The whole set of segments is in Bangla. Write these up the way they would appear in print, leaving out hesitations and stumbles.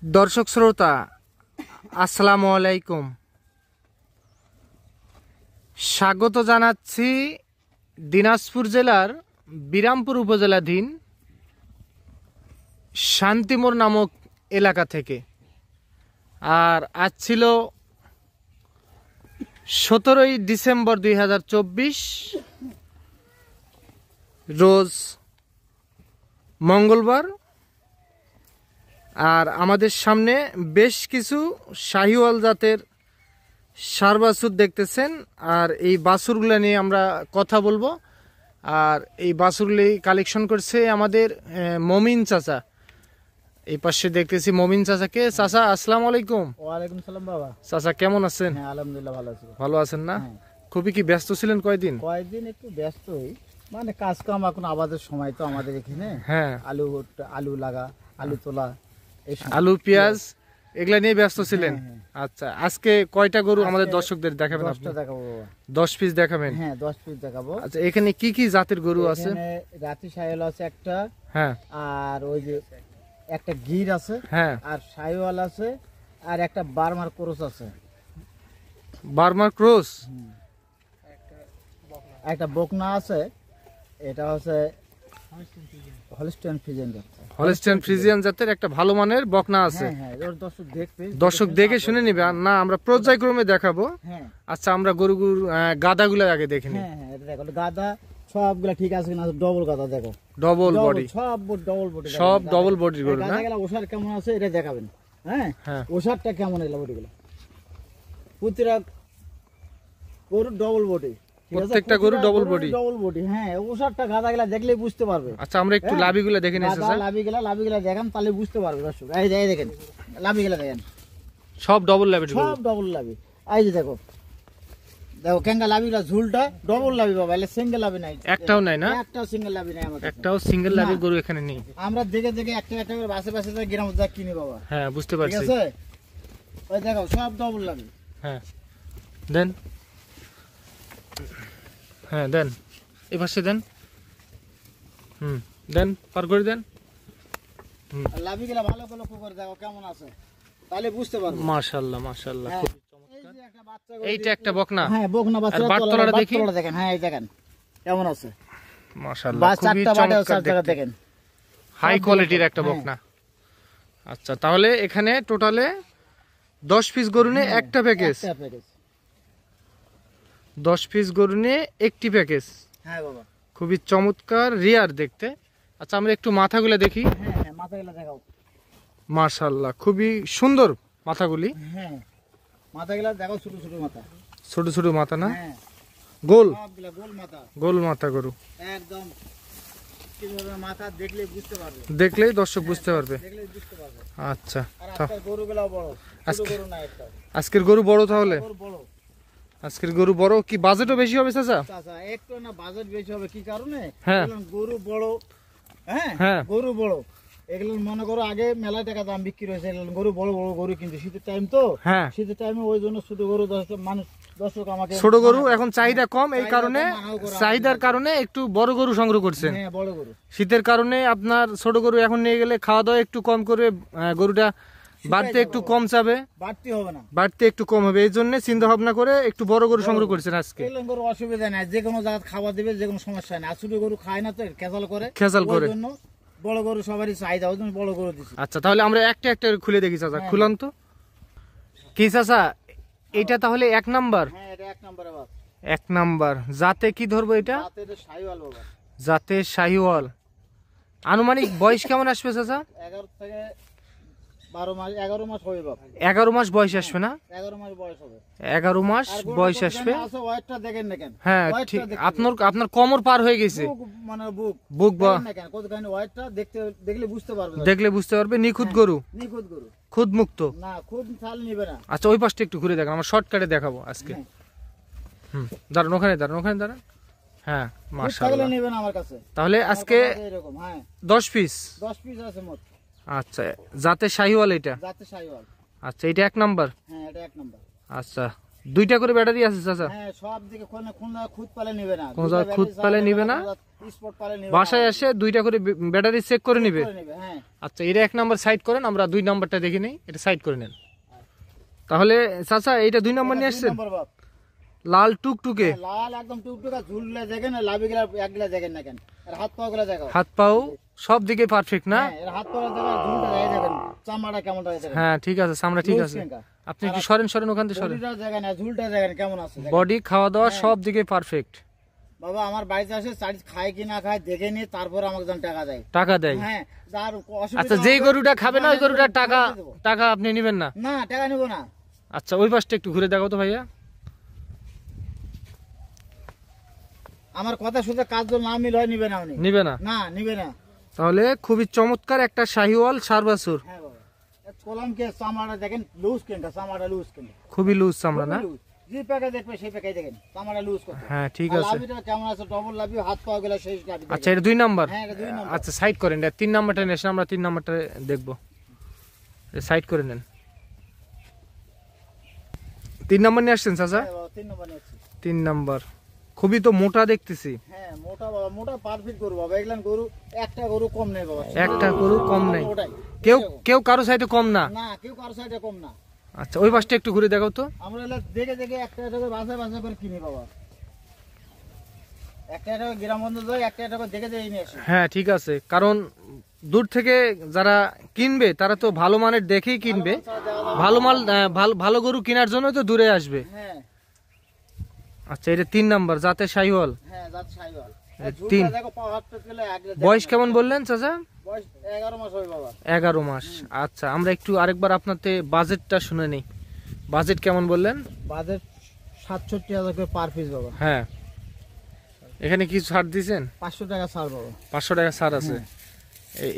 दर्शक श्रोता আসসালামু আলাইকুম স্বাগত জানাচ্ছি দিনাজপুর জেলার বিরামপুর উপজেলাধীন শান্তিমোড় নামক এলাকা থেকে। আর আজ ছিল 17ই ডিসেম্বর 2024 রোজ মঙ্গলবার। আর আমাদের সামনে বেশ কিছু শাহিওয়াল জাতের ষাঁড় বাছুর দেখতেছেন। আর এই বাছুরগুলো নিয়ে আমরা কথা বলবো। আর এই বাছুরগুলি কালেকশন করছে আমাদের মমিন চাচা। এই পাশে দেখতেছি মমিন চাচাকে। চাচা আসসালামু আলাইকুম। ওয়ালাইকুম সালাম বাবা। চাচা কেমন আছেন? হ্যাঁ আলহামদুলিল্লাহ ভালো আছি। ভালো আছেন না? খুবই কি ব্যস্ত ছিলেন কয়দিন? কয়েকদিন একটু ব্যস্তই, মানে কাজ কাম এখন আবাদের সময় তো আমাদের এখানে। হ্যাঁ, আলু লাগা, আলু তোলা, আলু পেঁয়াজ এগুলা নিয়ে ব্যস্ত ছিলেন। আচ্ছা, আজকে কয়টা গরু আমাদের দর্শকদের দেখাবেন? 10টা দেখাবো বাবা। 10 পিস দেখাবেন? হ্যাঁ 10 পিস দেখাবো। আচ্ছা, এখানে কি কি জাতের গরু আছে? এখানে রাতি শাহিওয়াল আছে একটা, হ্যাঁ, আর ওই যে একটা গির আছে, হ্যাঁ, আর শাহিওয়াল আছে, আর একটা বার্মার ক্রস আছে। বার্মার ক্রস, একটা বকনা আছে, এটা হচ্ছে হলস্টাইন ফ্রিজিয়ান জাত। হলস্টাইন ফ্রিজিয়ান জাতের একটা ভালো মানের বকনা আছে। হ্যাঁ হ্যাঁ, এর দর্শক দেখে শুনে নিবে না, আমরা পর্যায়ক্রমে দেখাবো। হ্যাঁ আচ্ছা, আমরা গরুগুর গাদাগুলো আগে দেখে নিই। হ্যাঁ হ্যাঁ, এটা দেখো গাদা সবগুলা ঠিক আছে কিনা। ডবল গাদা দেখো, ডবল বডি, সব ডবল বডি, সব ডবল বডির গরু না? গাদাগুলা ওষার কেমন আছে এটা দেখাবেন। হ্যাঁ হ্যাঁ, ওষারটা কেমন এগুলা বডিগুলা, প্রতিটা গরু ডবল বডি, প্রত্যেকটা গরু ডবল বডি, ডবল বডি। হ্যাঁ ওষারটা গাদাগুলা দেখলেই বুঝতে পারবে। আচ্ছা, আমরা একটু লাভিগুলো দেখে নিই স্যার। লাভিগুলা দেখান তাহলে বুঝতে পারবে দর্শক। এই দেখেন লাভিগুলা দেখেন, সব ডবল লাভি, সব ডবল লাভি। এই যে দেখো দেখো কেঙ্গা লাভিগুলা, ঝুলটা ডবল লাভি বাবা, এলে সিঙ্গেল লাভি নাই, একটাও নাই না? একটাও সিঙ্গেল লাভি নাই আমাদের, একটাও সিঙ্গেল লাভির গরু এখানে নেই। আমরা দেখে দেখে একটা একটা করে বাসে বাসে গ্রাম যা কিনি বাবা। হ্যাঁ বুঝতে ঠিক পারছি। আছে, ওই দেখো সব ডবল লাভি। হ্যাঁ দেন, হ্যাঁ দেন, এই পাশে দেন, দেন, পার করে দেন। লাভিগুলা ভালো করে লক্ষ্য করে দেখো কেমন আছে, তাহলে বুঝতে পারবে। মাশাআল্লাহ মাশাআল্লাহ, হ্যাঁ, খুব এই যে একটা বাচ্চা গরু, এইটা একটা বকনা। হ্যাঁ বকনা বাচ্চা, আর বাটতলাটা দেখি। বাটতলাটা দেখেন। হ্যাঁ এই দেখেন কেমন আছে, মাশাআল্লাহ, বা খুবই চারটা বাটে চমৎকার চারটা দেখতে, দেখেন, হাই কোয়ালিটির একটা বকনা। আচ্ছা, তাহলে এখানে টোটালে 10 পিস গরু নিয়ে একটা প্যাকেজ, একটা প্যাকেজ। 10 পিস গরু নিয়ে একটি প্যাকেজ। হ্যাঁ বাবা, খুবই চমৎকার, রিয়ার দেখতে। আচ্ছা, আমরা একটু মাথাগুলো দেখি। হ্যাঁ হ্যাঁ মাথাগুলা দেখাও। মাশাআল্লাহ, খুবই সুন্দর মাথাগুলি। হ্যাঁ মাথাগুলা দেখো, ছোট ছোট মাথা, ছোট ছোট মাথা না? হ্যাঁ গোল, সবগুলা গোল মাথা, গোল মাথা গরু। একদম কিভাবে মাথা দেখলে বুঝতে পারবে, দেখলেই দর্শক বুঝতে পারবে। দেখলে বুঝতে পারবে। আচ্ছা, আর আজকের গরুগুলাও বড়, ছোট গরু না একটা, আজকের গরু বড়। তাহলে গরু বড়, আজকের গরু বড়, কি বাজেটও বেশি হবে চাচা? চাচা একটু না বাজেট বেশি হবে, কি কারণে? হ্যাঁ। এগুলো গরু বড়, হ্যাঁ হ্যাঁ, গরু বড়, এগুলো মনে করো আগে মেলা টাকা দাম বিক্রি হয়েছে, এগুলো গরু বড় বড় গরু, কিন্তু শীতের টাইম তো, হ্যাঁ, শীতের টাইমে ওই জন্য ছোট গরু মানুষ দর্শক আমাকে, ছোট গরু এখন চাহিদা কম, এই কারণে চাহিদার কারণে একটু বড় গরু সংগ্রহ করছেন। হ্যাঁ বড় গরু, শীতের কারণে আপনার ছোট গরু এখন নিয়ে গেলে খাওয়া দাওয়া একটু কম করে, গরুটা বাড়তে একটু কম চাবে, বাড়তি হবে না, বাড়তে একটু কম হবে। এই জন্য চিন্তা ভাবনা করে একটু বড় গরু সংগ্রহ করছেন আজকে। এগুলো গরু অসুবিধা নাই, যে কোনো জায়গা খাবার দিবে, যে কোনো সমস্যা নাই। আর ছোট গরু খায় না তো, খেজাল করে, খেজাল করে, ওই জন্য বড় গরু সবারই চাহিদা, ওই জন্য বড় গরু দিচ্ছি। আচ্ছা, তাহলে আমরা একটা একটা করে খুলে দেখি চাচা। খুলান তো। কি চাচা, এইটা তাহলে 1 নাম্বার? হ্যাঁ এটা 1 নম্বরে বাস। 1 নাম্বার জাতে কি ধরবো এটা? রাতে এটা শাহিওয়াল বাবা, জাতে শাহিওয়াল। আনুমানিক বয়স কেমন আসবে চাচা? 11 থেকে 12 মাস, 11 মাস হবে বাবা। 11 মাস বয়স আসবে না? 11 মাস বয়স হবে। 11 মাস বয়স আসবে। আছে ওয়েটটা দেখেন না কেন? হ্যাঁ ঠিক, আপনার কোমর পার হয়ে গেছে, মানে বুক বা দেখেন না কেন? কতখানি ওয়েটটা দেখলে বুঝতে পারবে, দেখলে বুঝতে পারবে। নিখুঁত গরু, নিখুঁত গরু, খুদ মুক্ত না খুদ ছাল নিবে না। আচ্ছা, ওই পাশটা একটু ঘুরে দেখান, আমরা শর্টকাটে দেখাবো আজকে। দাঁড়ান, ওখানে দাঁড়ান, ওখানে দাঁড়ান। হ্যাঁ মাশাআল্লাহ, নিবে না আমার কাছে। তাহলে আজকে এরকম, হ্যাঁ 10 পিস। 10 পিস আছে মোট। আচ্ছা, জাতে শাহিওয়াল এটা? জাতে শাহিওয়াল। আচ্ছা, এটা 1 নাম্বার। হ্যাঁ এটা 1 নাম্বার। আচ্ছা, দুইটা করে ব্যাটারি আছে চাচা? হ্যাঁ, সব দিকে কোন খুদ পালে নিবে না, কোন জায়গায় খুদ পালে নিবে না, স্পট পালে নিবে, বাসায় এসে দুইটা করে ব্যাটারি চেক করে নিবে। হ্যাঁ। আচ্ছা, এটা 1 নাম্বার সাইড করেন, আমরা 2 নাম্বারটা দেখে নেই, এটা সাইড করে নেন। তাহলে চাচা এইটা 2 নাম্বার নিয়ে আসছেন, লাল টুকটুকে, লাল একদম টুকটুকা, ঝুললে দেখেন, লাভি গেলা একগুলা দেখেন না কেন, আর হাত পা গুলা দেখো, হাত পাও সব দিকে পারফেক্ট না? হ্যাঁ, এর হাত পা দেখো, ঝুলটা দেখেন, চামড়া কেমন দেখেন। হ্যাঁ ঠিক আছে, চামড়া ঠিক আছে। আপনি একটু সরেন ওখান থেকে সরেন। বডিটা দেখেন, ঝুলটা দেখেন কেমন আছে, বডি, খাওয়া দাওয়া সব দিকে পারফেক্ট। বাবা আমার বাড়িতে আসে চারি খায় কি না খায় দেখে নিয়ে তারপর আমাকে যখন টাকা দেয়। টাকা দেয়? হ্যাঁ, যার অসুবিধা আচ্ছা, যেই গরুটা খাবে না ওই গরুটার টাকা দেবো। টাকা আপনি নেবেন না? না, টাকা নেবো না। আচ্ছা, ওই পাশটা একটু ঘুরে দেখাও তো ভাইয়া। আমার কথা শুধু কাজ যদি না মিল হয় নিবে না, উনি নিবে না? না, নিবে না। তাহলে খুবই চমৎকার একটা শাহিওয়াল ষাঁড় বাছুর। হ্যাঁ বাবা, কলম কে চামড়া দেখেন, লুজ কেনটা, চামড়া লুজ কেন, খুবই লুজ চামড়া না? যে প্যাকে দেখবে সেই প্যাকে দেখেন, চামড়া লুজ করতে। হ্যাঁ ঠিক আছে। লাভিটা কেমন আছে, ডবল লাভি, হাত পা গুলা শেষ লাভি। আচ্ছা, এটা 2 নাম্বার? হ্যাঁ, এটা 2 নম্বর। আচ্ছা, সাইড করেন, এটা 3 নাম্বারটা নিয়ে আসেন, আমরা 3 নাম্বারটা দেখবো, সাইড করে নেন। 3 নাম্বার নিয়ে আসছেন চাচা? হ্যাঁ বাবা, 3 নম্বর নিয়েছি। 3 নাম্বার, খুবই তো মোটা দেখতেছি। হ্যাঁ, মোটা বাবা, মোটা পারফেক্ট গরু বাবা, এগুলান গরু একটা গরু কম নেই বাবা, একটা গরু কম নেই, ওটাই। কেউ কারো সাইডে কম না? না, কেউ কারো সাইডে কম না। আচ্ছা, ওই পাশটা একটু ঘুরে দেখাও তো। আমরা এলা দেখে দেখে একটা একটা করে বাছাই করে কিনি বাবা, একটা একটা করে গ্রাম বন্ধ যায়, একটা একটা করে দেখে দেখে নিয়ে আসি। হ্যাঁ ঠিক আছে, কারণ দূর থেকে যারা কিনবে তারা তো ভালো মানের দেখেই কিনবে, ভালো মাল, ভালো গরু কেনার জন্য তো দূরে আসবে। হ্যাঁ আচ্ছা, এটা 3 নাম্বার, যাতে শাহিওয়াল। হ্যাঁ, জাত শাহিওয়াল। তিন। ঝুলটা দেখো, পা হাত পা গেলে একলে দেখো। বয়স কেমন বললেন চাচা? বয়স 11 মাস হবে বাবা। 11 মাস। আচ্ছা, আমরা একটু আরেকবার আপনাতে বাজেটটা শুনে নেই, বাজেট কেমন বললেন? বাজেট 67,000 করে পার পিস বাবা। হ্যাঁ, এখানে কি ছাড় দিয়েছেন? 500 টাকা ছাড় বাবা। 500 টাকা ছাড় আছে।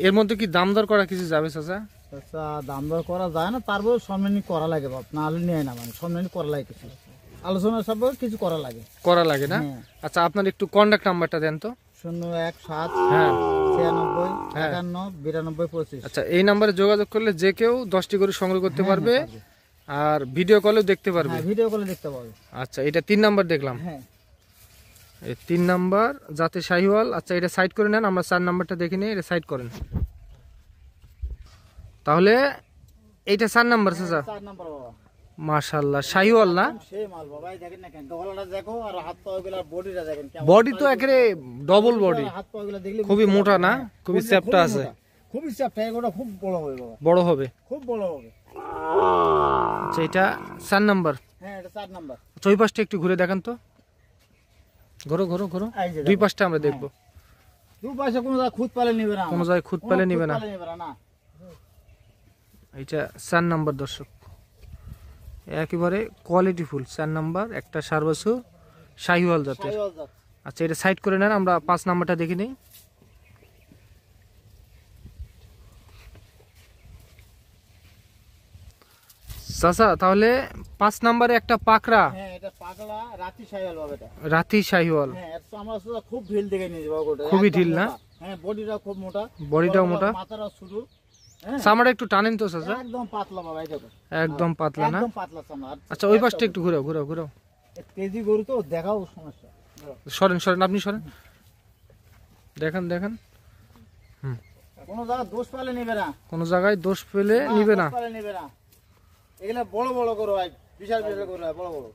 এর মধ্যে কি দাম দর করা কিছু যাবে চাচা? আচ্ছা, দাম দর করা যায় না, তারপর সম্মানী করা লাগে বাপ, না হলে নেয় না, মানে সম্মানী করা লাগে, কিছু আলোচনা সব কিছু করা লাগে। করা লাগে না? হ্যাঁ। আচ্ছা, আপনার একটু কন্ট্যাক্ট নাম্বারটা দেন তো। 017 হ্যাঁ 96 হ্যাঁ। 51 92 25। আচ্ছা, এই নাম্বারে যোগাযোগ করলে যে কেউ 10টি করে সংগ্রহ করতে পারবে, আর ভিডিও কলেও দেখতে পারবে। হ্যাঁ, ভিডিও কলে দেখতে পাবে। আচ্ছা, এটা 3 নাম্বার দেখলাম, হ্যাঁ, এই 3 নাম্বার যাতে শাহিওয়াল। আচ্ছা, এটা সাইড করে নেন, আমরা 4 নাম্বারটা দেখে নিই, এটা সাইড করেন। তাহলে এইটা 4 নাম্বার চাচা? 4 নাম্বার বাবা। মাশাআল্লাহ, শাহিওয়াল না? সেই মাল বাবা, এই দেখেন না কেন, গলাটা দেখো, আর হাত পা গুলা, বডিটা দেখেন কেমন। বডি তো একেবারে ডবল বডি, হাত পা গুলা দেখলে খুবই মোটা না? খুবই চ্যাপ্টা আছে, খুবই চ্যাপ্টা, এগুলো খুব বড় হবে বাবা, বড় হবে। খুব বড় হবে। আচ্ছা, এটা 4 নাম্বার। হ্যাঁ, এটা 4 নাম্বার। আচ্ছা, ওই পাশটা একটু ঘুরে দেখান তো, ঘোরো ঘোরো ঘোরো, এই যে দুই দেখো। পাশটা আমরা দেখবো। দু পাশে কোনো জায়গায় খুদ পালে নিবে না, কোনো জায়গায় খুদ পালে নিবে না। না। এটা 4 নাম্বার দর্শক, একেবারে কোয়ালিটি ফুল 4 নাম্বার, একটা ষাঁড় বাছুর, শাহিওয়াল জাতের। শাহিওয়াল জাত। আচ্ছা, এটা সাইড করে নেন, আমরা 5 নাম্বারটা দেখে নিই। চাচা, তাহলে 5 নাম্বারে একটা পাকড়া হ্যাঁ, এটা পাগলা রাতি শাহিওয়াল বাবা, এটা রাতি শাহিওয়াল। হ্যাঁ, এর চামড়া সুদ্ধা খুব ঢিল দেখে নিয়ে যাবো গোটা, খুবই একদম ঢিল না? মোটা। হ্যাঁ, বডিটা খুব মোটা, বডিটাও মোটা, মাথাটা শুধু। হ্যাঁ, চামড়া একটু টানেন তো চাচা? একদম পাতলা বাবা, এই দেখো একদম পাতলা না? একদম পাতলা চামড়া। আর আচ্ছা, ওই পাশটা একটু ঘুরাও ঘুরাও ঘুরাও, তেজি গরু তো দেখাও সমস্যা। সরেন সরেন, আপনি সরেন, দেখান দেখান। কোনো জায়গায় দোষ পালে নিবে না, কোনো জায়গায় দোষ পেলে নিবে না। দোষ পালে নিবে না। এগুলা বড় বড় গরু হয়, বিশাল বিশাল গরু হয়, বড় বড়।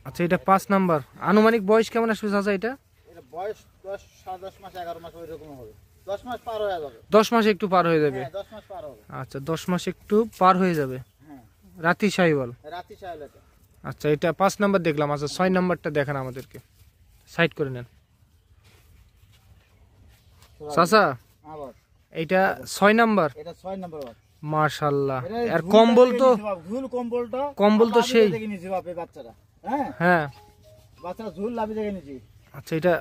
আচ্ছা, এটা 5 নাম্বার। আনুমানিক বয়স কেমন আসবে চাচা এটা? এটা বয়স 10 10 মাস 11 মাস ওইরকম হবে, 10 মাস পার হয়ে যাবে। 10 মাস একটু পার হয়ে যাবে। হ্যাঁ, 10 মাস পার হবে। আচ্ছা, 10 মাস একটু পার হয়ে যাবে। হ্যাঁ, রাতি শাহিওয়াল। রাতি শাহিওয়াল এটা। আচ্ছা, এটা 5 নাম্বার দেখলাম। আচ্ছা, 6 নাম্বারটা দেখান আমাদেরকে, সাইড করে নেন চাচা। আবার এইটা 6 নাম্বার। এটা 6 নাম্বার বাপ। মাশাআল্লাহ, এটা আর ঝুলটা কম্বল দেখে তো, নিয়েছে বাপ, ঝুল কম্বলটা, কম্বল তো লাভি সেই। দেখে নিয়েছে বাপ, এই বাচ্চাটা। হ্যাঁ, হ্যাঁ। বাচ্চাটা ঝুল লাভি দেখে নিয়েছি। আচ্ছা, এটা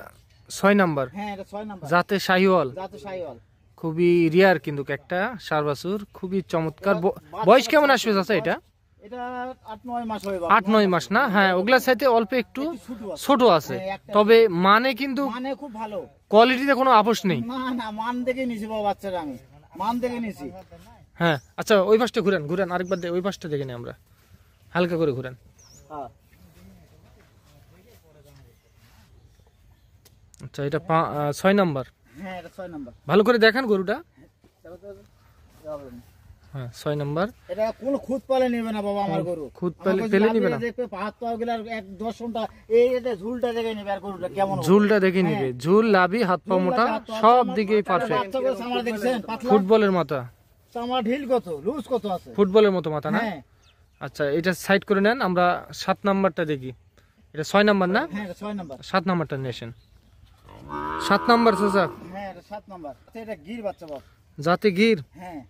6 নাম্বার, হ্যাঁ, এটা 6 নাম্বার। যাতে শাহিওয়াল। জাতে শাহিওয়াল। খুবই রিয়ার কিন্তু একটা ষাঁড় বাছুর, খুবই চমৎকার। বয়স কেমন আসবে চাচা এটা? এটা 8-9 মাস হবে বাপ। 8-9 মাস না? হ্যাঁ, ওগুলার সাথে অল্প একটু ছোট আছে, হ্যাঁ, একটা। তবে মানে কিন্তু মানে খুব ভালো। কোয়ালিটিতে কোনো আপোষ নেই। না না, মান দেখে নিয়েছি বাবা, বাচ্চাটা আমি মান দেখে নিয়েছি। হ্যাঁ। আচ্ছা, ওই পাশটা ঘুরেন ঘুরেন, আরেকবার ওই পাশটা দেখে নিই আমরা, হালকা করে ঘুরেন। হ্যাঁ, আচ্ছা এটা 6 নাম্বার। হ্যাঁ এটা 6 নাম্বার। ভালো করে দেখান গরুটা। দেখো তো, যাবে না। হ্যাঁ 6 নাম্বার। এটা কোন খুদ পালে নেবে না বাবা আমার গরু। খুদ পেলে নেবে না। দেখবে হাত পা গুলা এক দর্শনটা এই এটা ঝুলটা দেখে নেবে আর গরুটা কেমন হবে। ঝুলটা দেখে নেবে, ঝুল লাভি হাত পা মোটা সব দিকেই পারফেক্ট। বাচ্চা গরু সামনে দেখছেন পাতলা ফুটবলের মাথা, সামনে ঢিল কত লুজ কত আছে। ফুটবলের মতো মাথা না? হ্যাঁ আচ্ছা এটা সাইড করে নেন, আমরা 7 নাম্বারটা দেখি। এটা 6 নাম্বার না? হ্যাঁ এটা 6 নাম্বার। 7 নাম্বারটা নিয়েছেন। 7 নাম্বার চাচা। হ্যাঁ এটা 7 নাম্বার। আচ্ছা এটা গির বাচ্চা বাবা। জাতে গির। হ্যাঁ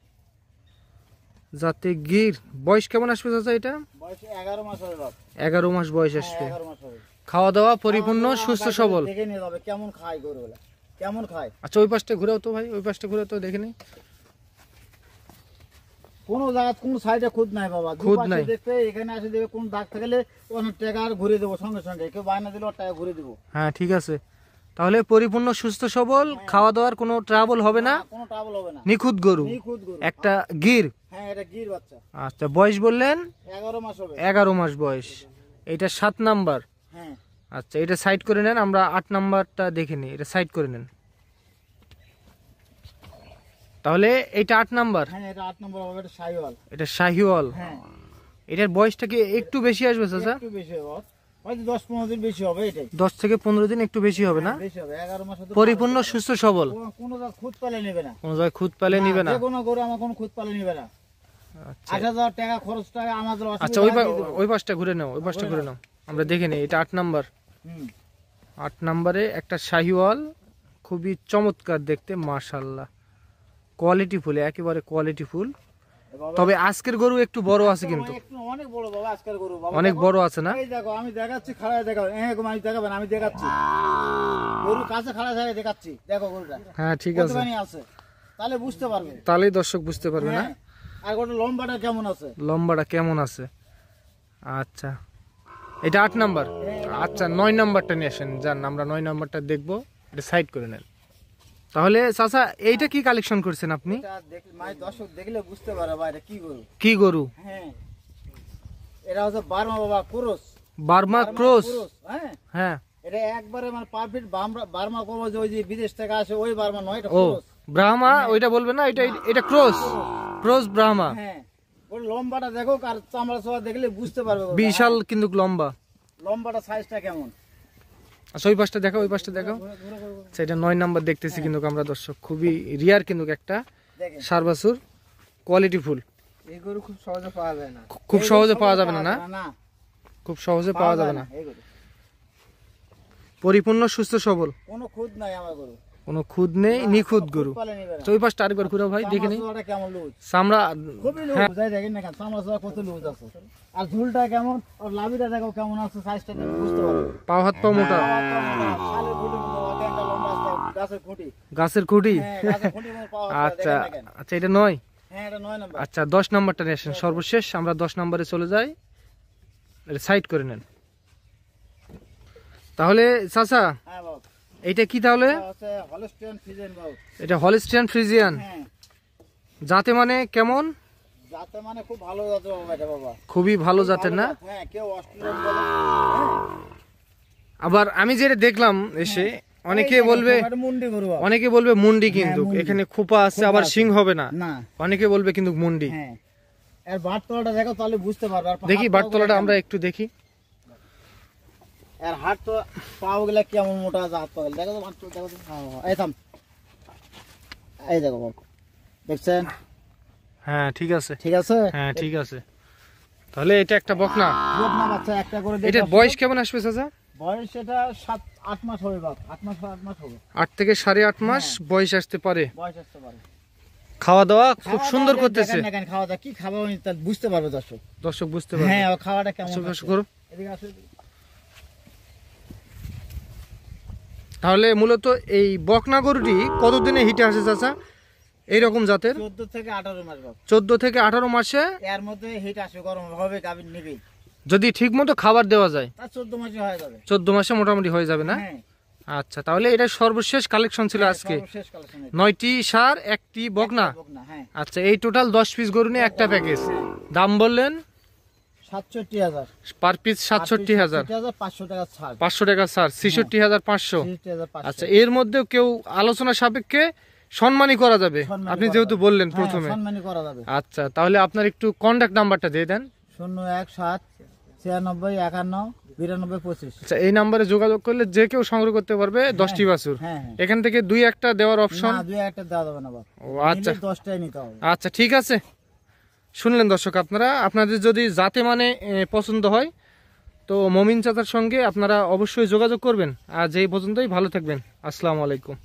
জাতে গির। বয়স কেমন আসবে চাচা এটা? বয়স 11 মাস হবে বাবা। 11 মাস বয়স আসবে। 11 মাস হবে। খাওয়া দাওয়া পরিপূর্ণ সুস্থ সবল। দেখে নিয়ে যাবে কেমন খায় গরুগুলা, কেমন খায়। আচ্ছা ওই পাশটা ঘুরেও তো ভাই, ওই পাশটা ঘুরে তো দেখে নি। কোন জায়গা কোন সাইডে খুদ নাই বাবা, খুদ নাই। দেখতে এখানে আসে দেবে কোন দাগ থাকলে ওখানে টাকা আর ঘুরে দেবো সঙ্গে সঙ্গে, কেউ বায়না দিলে টাকা ঘুরে দেবো। হ্যাঁ ঠিক আছে, তাহলে পরিপূর্ণ সুস্থ সবল, খাওয়া দাওয়ার কোনো ট্রাবল হবে না, কোনো ট্রাবল হবে না, নিখুঁত গরু, নিখুঁত গরু। একটা গির। হ্যাঁ এটা গির বাচ্চা। আচ্ছা বয়স বললেন 11 মাস হবে। 11 মাস বয়স। এটা 7 নাম্বার। হ্যাঁ আচ্ছা এটা সাইড করে নেন, আমরা 8 নাম্বারটা দেখে নিই। এটা সাইড করে নেন, তাহলে এটা 8 নাম্বার। হ্যাঁ এটা 8 নম্বর হবে। এটা শাহিওয়াল। এটা শাহিওয়াল। হ্যাঁ এটার বয়সটা কি একটু বেশি আসবে চাচা? একটু বেশি হবে, হয়তো 10-15 দিন বেশি হবে। এটাই 10 থেকে 15 দিন একটু বেশি হবে না? বেশি হবে। 11 মাস হতে পরিপূর্ণ সুস্থ সবল, কোনো জায়গা খুদ পালে নেবে না, কোনো জায়গায় খুদ পালে নিবে না। যে কোনো গরু আমার কোনো খুদ পালে নেবে না। আচ্ছা 8,000 টাকা খরচ টাকা আমাদের আচ্ছা ওই পাশটা ঘুরে নাও, ওই পাশটা ঘুরে নাও, আমরা দেখে নিই। এটা 8 নাম্বার। 8 নাম্বারে একটা শাহিওয়াল, খুবই চমৎকার দেখতে, মাশাআল্লাহ কোয়ালিটি ফুল, একেবারে কোয়ালিটি ফুল। তবে আজকের গরু একটু বড় আছে কিন্তু, অনেক বড় বাবা আজকের গরু বাবা, অনেক বড় আছে না? এই দেখো আমি দেখাচ্ছি, খাড়ায় দেখাবো, আমি দেখাবেন, আমি দেখাচ্ছি গরু কাছে খাড়া থাকে দেখাচ্ছি, দেখো গরুটা। হ্যাঁ ঠিক আছে, কতখানি আছে তাহলে বুঝতে পারবে, তাহলেই দর্শক বুঝতে পারবে না। হ্যাঁ, আর গোটা লম্বাটা কেমন আছে, লম্বাটা কেমন আছে। আচ্ছা এটা 8 নাম্বার। আচ্ছা 9 নাম্বারটা নিয়ে আসেন, যান আমরা 9 নাম্বারটা দেখবো। এটা সাইড করে নেন। তাহলে চাচা এইটা কি কালেকশন করছেন আপনি? এটা দেখলে মানে দর্শক দেখলে বুঝতে পারে ভাই এটা কি গরু। কি গরু? হ্যাঁ এটা হচ্ছে বার্মা বাবা ক্রস, বার্মা ক্রস। হ্যাঁ হ্যাঁ এটা একবারে মানে পারফেক্ট বার্মা ক্রস, ওই যে বিদেশ থেকে আসে ওই বার্মা নয়, এটা ও ক্রস। ব্রাহ্মা ওইটা বলবেন না, এটা এটা ক্রস, ক্রস ব্রাহ্মা। হ্যাঁ ওর লম্বাটা দেখো, আর চামড়া সোয়া দেখলে বুঝতে পারবে গরুটা। বিশাল কিন্তু লম্বা। লম্বাটা সাইজটা কেমন। আচ্ছা ওই পাশটা দেখাও, ওই পাশটা দেখাও। আচ্ছা এটা 9 নাম্বার দেখতেছি কিন্তু আমরা দর্শক, খুবই রিয়ার কিন্তু একটা দেখেন ষাঁড় বাছুর, কোয়ালিটি ফুল। এই গরু খুব সহজে পাওয়া যায় না, খুব সহজে পাওয়া যাবে না, না না খুব সহজে পাওয়া যাবে না। এই গরু পরিপূর্ণ সুস্থ সবল, কোনো খুদ নাই আমার গরু, কোনো খুদ নেই, নিখুঁত গরু। পালে নিবে না। তো ওই পাশটা আরেকবার ঘুরাও ভাই, দেখে নিই। চামড়া কেমন লুজ, চামড়া খুবই লুজ, যাই দেখেন না কেন চামড়া সোয়া কত লুজ আছে, আর ঝুলটা কেমন, আর লাভিটা দেখো কেমন আছে, সাইজটা দেখে বুঝতে পারবে। পাও হাত পা মোটা, শালের খুঁটির মতো একটা লম্বা আছে, গাছের খুঁটি। গাছের খুঁটি। হ্যাঁ গাছের খুঁটির মতো পাওয়া যায়, আচ্ছা দেখেন না কেন। আচ্ছা এটা 9। হ্যাঁ এটা 9 নাম্বার। আচ্ছা 10 নাম্বারটা নিয়ে আসেন সর্বশেষ, আমরা 10 নাম্বারে চলে যাই। এটা সাইড করে নেন। তাহলে চাচা হ্যাঁ বাবু এইটা কি তাহলে? এটা হচ্ছে হলস্টিয়ান ফ্রিজিয়ান বাবু। এটা হলিস্টিয়ান ফ্রিজিয়ান। হ্যাঁ জাতে মানে কেমন? জাতে মানে খুব ভালো জাতের বাবা এটা বাবা, খুবই ভালো জাতের না? হ্যাঁ কেউ অস্ট্রেলিয়ান বলে, হ্যাঁ আবার আমি যেটা দেখলাম এসে, অনেকে বলবে, এটা মুন্ডি গরু বাবা। অনেকে বলবে মুন্ডি, কিন্তু মুন্ডি। এখানে খোপা আছে, আবার শিং হবে না। না অনেকে বলবে কিন্তু মুন্ডি। হ্যাঁ এর বাটতলাটা দেখো তাহলে বুঝতে পারবে। আর দেখি হাত বাটতলাটা পাগুলা আমরা কেমন। একটু দেখি। এর হাত তো পাও গুলা কেমন মোটা আছে, হাত পাগুলা দেখো তো, মাত্র দেখো তো। এই থাম, এই দেখো বাবু দেখছেন? হ্যাঁ ঠিক আছে, ঠিক আছে। হ্যাঁ ঠিক আছে। তাহলে এটা একটা বকনা। বকনা বাচ্চা একটা করে এটার দেখো। বয়স কেমন আসবে চাচা? বয়স এটা 7-8 মাস হবে বাপ, 8 মাস হবে, 8 থেকে 8.5 মাস বয়স আসতে পারে। বয়স আসতে পারে। খাওয়া দাওয়া খুব খাওয়া সুন্দর দাওয়া করতেছে, দেখেন না কেন, খাওয়া দাওয়া কি খাবো তা বুঝতে পারবে দর্শক। দর্শক বুঝতে পারবে। হ্যাঁ ও খাওয়াটা কেমন আসো, আছে। আসো করো। এদিকে আসো। তাহলে মূলত এই বকনা গরুটি কতদিনে হিটে আসে চাচা এইরকম জাতের? 14 থেকে 18 মাস বাপ, 14 থেকে 18 মাসে এর মধ্যে হিট আসবে, গরম হবে, গাভীর নিবে, যদি ঠিক মতো খাবার দেওয়া যায়, তা 14 মাসে হয়ে যাবে। 14 মাসে মোটামুটি হয়ে যাবে না? হ্যাঁ আচ্ছা তাহলে এটা সর্বশেষ কালেকশন ছিল আজকে। সর্বশেষ কালেকশন 9টি ষাঁড় 1টি বকনা। বকনা। হ্যাঁ আচ্ছা এই টোটাল 10 পিস গরু নিয়ে একটা প্যাকেজ। দাম বললেন 67,000 পার পিস 67,000, 500 টাকা ছাড়, 500 টাকা স্যার, 66,500। 67,500। আচ্ছা, এর মধ্যেও কেউ আলোচনা সাপেক্ষে সম্মানই করা যাবে, সম্মানী আপনি করা যেহেতু যাবে। বললেন হ্যাঁ, প্রথমে। সম্মানী করা যাবে। আচ্ছা, তাহলে আপনার একটু কন্ট্যাক্ট নাম্বারটা দিয়ে দেন। 017 96 51 92 25। আচ্ছা, এই নাম্বারে যোগাযোগ করলে যে কেউ সংগ্রহ করতে পারবে 10টি বাছুর। হ্যাঁ, হ্যাঁ। এখান থেকে 2-1টা দেওয়ার অপশন। না, 2-1টা দেওয়া যাবে না বাবা। ও আচ্ছা, নিলে 10টাই নিতে হবে। আচ্ছা ঠিক আছে। শুনলেন দর্শক, আপনারা আপনাদের যদি জাতে মানে পছন্দ হয় তো মমিন চাচার সঙ্গে আপনারা অবশ্যই যোগাযোগ করবেন। আজ এই পর্যন্তই, ভালো থাকবেন। আসসালামু আলাইকুম।